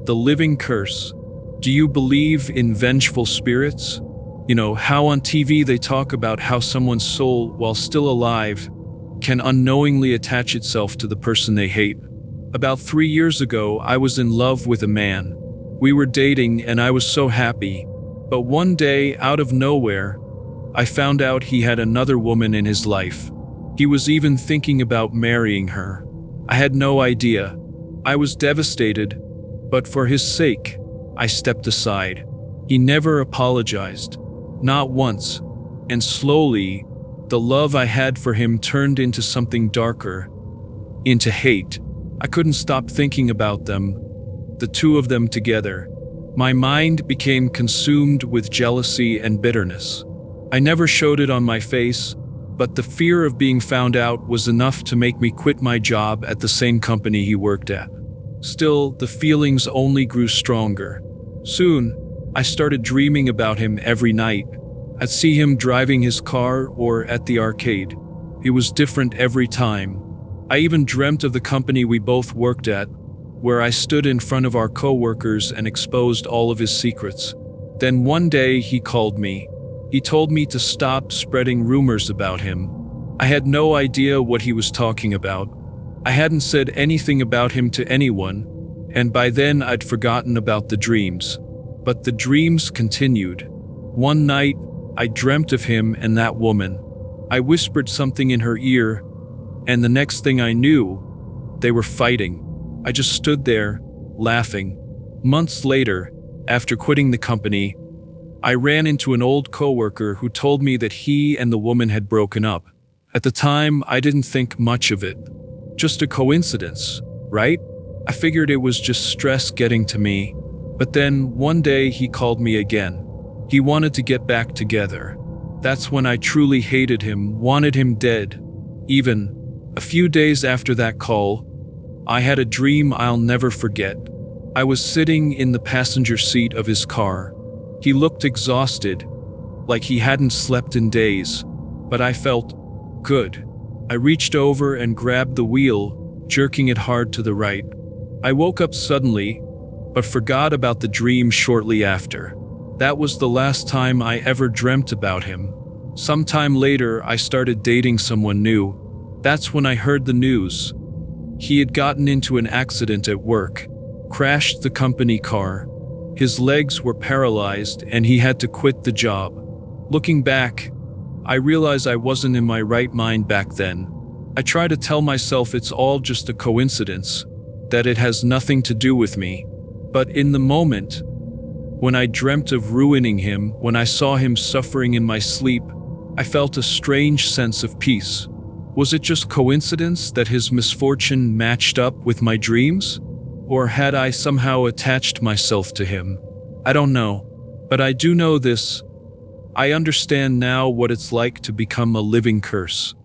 The living curse. Do you believe in vengeful spirits? You know, how on TV they talk about how someone's soul, while still alive, can unknowingly attach itself to the person they hate. About 3 years ago, I was in love with a man. We were dating and I was so happy. But one day, out of nowhere, I found out he had another woman in his life. He was even thinking about marrying her. I had no idea. I was devastated, but for his sake, I stepped aside. He never apologized, not once, and slowly, the love I had for him turned into something darker, into hate. I couldn't stop thinking about them, the two of them together. My mind became consumed with jealousy and bitterness. I never showed it on my face, but the fear of being found out was enough to make me quit my job at the same company he worked at. Still, the feelings only grew stronger. Soon, I started dreaming about him every night. I'd see him driving his car or at the arcade. It was different every time. I even dreamt of the company we both worked at, where I stood in front of our coworkers and exposed all of his secrets. Then one day he called me. He told me to stop spreading rumors about him. I had no idea what he was talking about. I hadn't said anything about him to anyone, and by then I'd forgotten about the dreams. But the dreams continued. One night, I dreamt of him and that woman. I whispered something in her ear, and the next thing I knew, they were fighting. I just stood there, laughing. Months later, after quitting the company, I ran into an old coworker who told me that he and the woman had broken up. At the time, I didn't think much of it. Just a coincidence, right? I figured it was just stress getting to me. But then, one day he called me again. He wanted to get back together. That's when I truly hated him, wanted him dead. Even a few days after that call, I had a dream I'll never forget. I was sitting in the passenger seat of his car. He looked exhausted, like he hadn't slept in days, but I felt good. I reached over and grabbed the wheel, jerking it hard to the right. I woke up suddenly, but forgot about the dream shortly after. That was the last time I ever dreamt about him. Sometime later, I started dating someone new. That's when I heard the news. He had gotten into an accident at work, crashed the company car. His legs were paralyzed and he had to quit the job. Looking back, I realized I wasn't in my right mind back then. I try to tell myself it's all just a coincidence, that it has nothing to do with me. But in the moment, when I dreamt of ruining him, when I saw him suffering in my sleep, I felt a strange sense of peace. Was it just coincidence that his misfortune matched up with my dreams? Or had I somehow attached myself to him? I don't know. But I do know this. I understand now what it's like to become a living curse.